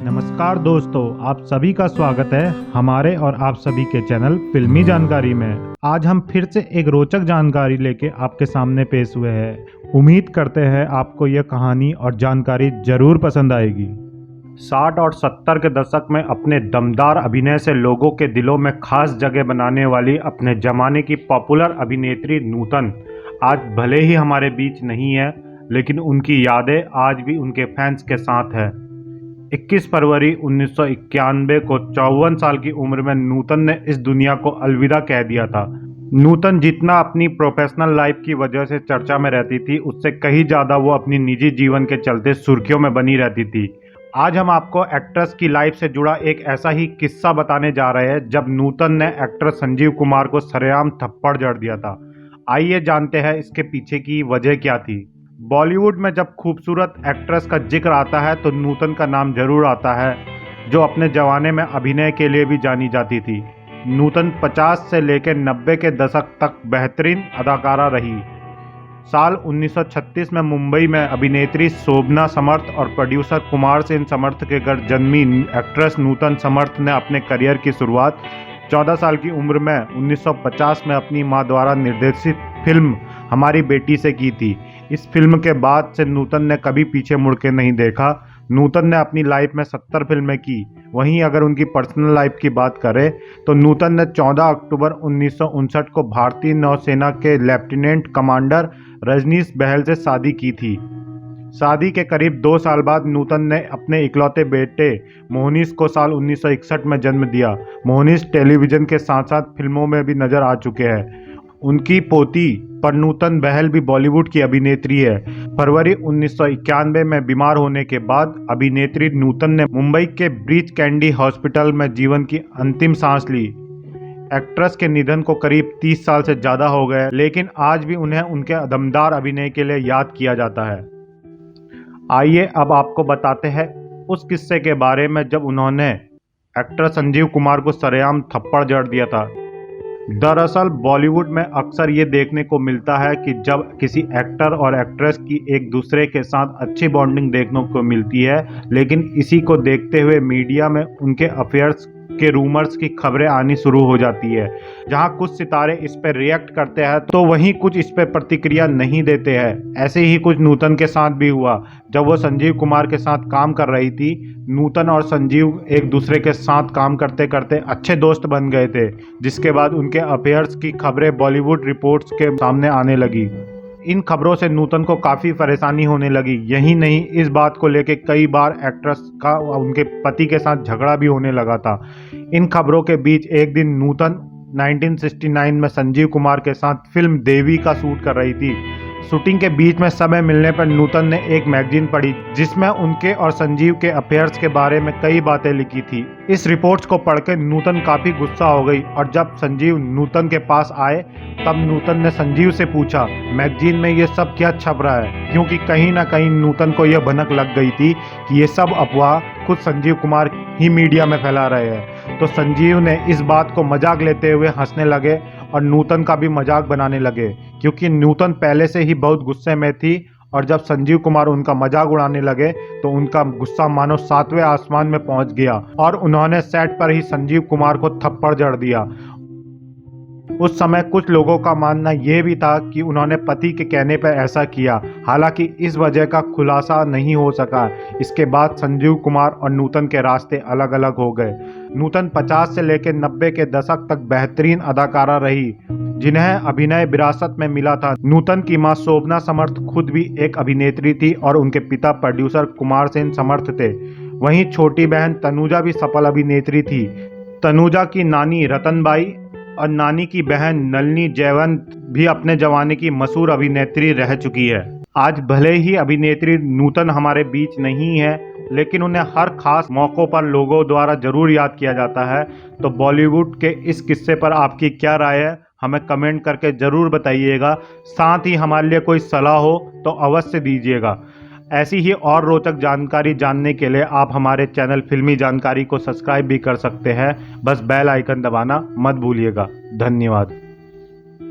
नमस्कार दोस्तों, आप सभी का स्वागत है हमारे और आप सभी के चैनल फिल्मी जानकारी में। आज हम फिर से एक रोचक जानकारी लेके आपके सामने पेश हुए हैं। उम्मीद करते हैं आपको यह कहानी और जानकारी जरूर पसंद आएगी। 60 और 70 के दशक में अपने दमदार अभिनय से लोगों के दिलों में खास जगह बनाने वाली अपने जमाने की पॉपुलर अभिनेत्री नूतन आज भले ही हमारे बीच नहीं है, लेकिन उनकी यादें आज भी उनके फैंस के साथ है। 21 फरवरी 1991 को 54 साल की उम्र में नूतन ने इस दुनिया को अलविदा कह दिया था। नूतन जितना अपनी प्रोफेशनल लाइफ की वजह से चर्चा में रहती थी, उससे कहीं ज़्यादा वो अपनी निजी जीवन के चलते सुर्खियों में बनी रहती थी। आज हम आपको एक्ट्रेस की लाइफ से जुड़ा एक ऐसा ही किस्सा बताने जा रहे हैं जब नूतन ने एक्टर संजीव कुमार को सरेआम थप्पड़ जड़ दिया था। आइए जानते हैं इसके पीछे की वजह क्या थी। बॉलीवुड में जब खूबसूरत एक्ट्रेस का जिक्र आता है तो नूतन का नाम जरूर आता है, जो अपने जमाने में अभिनय के लिए भी जानी जाती थी। नूतन 50 से लेकर 90 के दशक तक बेहतरीन अदाकारा रही। साल 1936 में मुंबई में अभिनेत्री शोभना समर्थ और प्रोड्यूसर कुमार सेन समर्थ के घर जन्मी एक्ट्रेस नूतन समर्थ ने अपने करियर की शुरुआत 14 साल की उम्र में 1950 में अपनी मां द्वारा निर्देशित फिल्म हमारी बेटी से की थी। इस फिल्म के बाद से नूतन ने कभी पीछे मुड़ के नहीं देखा। नूतन ने अपनी लाइफ में 70 फिल्में की। वहीं अगर उनकी पर्सनल लाइफ की बात करें तो नूतन ने 14 अक्टूबर 1959 को भारतीय नौसेना के लेफ्टिनेंट कमांडर रजनीश बहल से शादी की थी। शादी के करीब 2 साल बाद नूतन ने अपने इकलौते बेटे मोहनीश को साल 1961 में जन्म दिया। मोहनीश टेलीविज़न के साथ साथ फिल्मों में भी नजर आ चुके हैं। उनकी पोती परनूतन बहल भी बॉलीवुड की अभिनेत्री है। फरवरी 1991 में बीमार होने के बाद अभिनेत्री नूतन ने मुंबई के ब्रीच कैंडी हॉस्पिटल में जीवन की अंतिम सांस ली। एक्ट्रेस के निधन को करीब 30 साल से ज़्यादा हो गए, लेकिन आज भी उन्हें उनके दमदार अभिनय के लिए याद किया जाता है। आइए अब आपको बताते हैं उस किस्से के बारे में जब उन्होंने एक्टर संजीव कुमार को सरेआम थप्पड़ जड़ दिया था। दरअसल बॉलीवुड में अक्सर ये देखने को मिलता है कि जब किसी एक्टर और एक्ट्रेस की एक दूसरे के साथ अच्छी बॉन्डिंग देखने को मिलती है, लेकिन इसी को देखते हुए मीडिया में उनके अफेयर्स के रूमर्स की खबरें आनी शुरू हो जाती है। जहां कुछ सितारे इस पर रिएक्ट करते हैं तो वहीं कुछ इस पर प्रतिक्रिया नहीं देते हैं। ऐसे ही कुछ नूतन के साथ भी हुआ। जब वो संजीव कुमार के साथ काम कर रही थी, नूतन और संजीव एक दूसरे के साथ काम करते करते अच्छे दोस्त बन गए थे, जिसके बाद उनके अफेयर्स की खबरें बॉलीवुड रिपोर्ट्स के सामने आने लगी। इन खबरों से नूतन को काफ़ी परेशानी होने लगी। यही नहीं, इस बात को लेकर कई बार एक्ट्रेस का उनके पति के साथ झगड़ा भी होने लगा था। इन खबरों के बीच एक दिन नूतन 1969 में संजीव कुमार के साथ फिल्म देवी का शूट कर रही थी। शूटिंग के बीच में समय मिलने पर नूतन ने एक मैगजीन पढ़ी जिसमें उनके और संजीव के अफेयर्स के बारे में कई बातें लिखी थी। इस रिपोर्ट्स को पढ़कर नूतन काफ़ी गुस्सा हो गई और जब संजीव नूतन के पास आए तब नूतन ने संजीव से पूछा, मैगजीन में ये सब क्या छप रहा है? क्योंकि कहीं ना कहीं नूतन को यह भनक लग गई थी कि ये सब अफवाह खुद संजीव कुमार ही मीडिया में फैला रहे हैं। तो संजीव ने इस बात को मजाक लेते हुए हंसने लगे और नूतन का भी मजाक बनाने लगे, क्योंकि नूतन पहले से ही बहुत गुस्से में थी और जब संजीव कुमार उनका मजाक उड़ाने लगे तो उनका गुस्सा मानो 7वें आसमान में पहुंच गया और उन्होंने सेट पर ही संजीव कुमार को थप्पड़ जड़ दिया। उस समय कुछ लोगों का मानना यह भी था कि उन्होंने पति के कहने पर ऐसा किया, हालांकि इस वजह का खुलासा नहीं हो सका। इसके बाद संजीव कुमार और नूतन के रास्ते अलग अलग हो गए। नूतन 50 से लेकर 90 के दशक तक बेहतरीन अदाकारा रही, जिन्हें अभिनय विरासत में मिला था। नूतन की मां शोभना समर्थ खुद भी एक अभिनेत्री थी और उनके पिता प्रोड्यूसर कुमार सेन समर्थ थे। वहीं छोटी बहन तनुजा भी सफल अभिनेत्री थी। तनुजा की नानी रतनबाई और नानी की बहन नलिनी जयवंत भी अपने जमाने की मशहूर अभिनेत्री रह चुकी है। आज भले ही अभिनेत्री नूतन हमारे बीच नहीं है, लेकिन उन्हें हर खास मौक़ों पर लोगों द्वारा जरूर याद किया जाता है। तो बॉलीवुड के इस किस्से पर आपकी क्या राय है, हमें कमेंट करके ज़रूर बताइएगा। साथ ही हमारे लिए कोई सलाह हो तो अवश्य दीजिएगा। ऐसी ही और रोचक जानकारी जानने के लिए आप हमारे चैनल फिल्मी जानकारी को सब्सक्राइब भी कर सकते हैं। बस बेल आइकन दबाना मत भूलिएगा। धन्यवाद।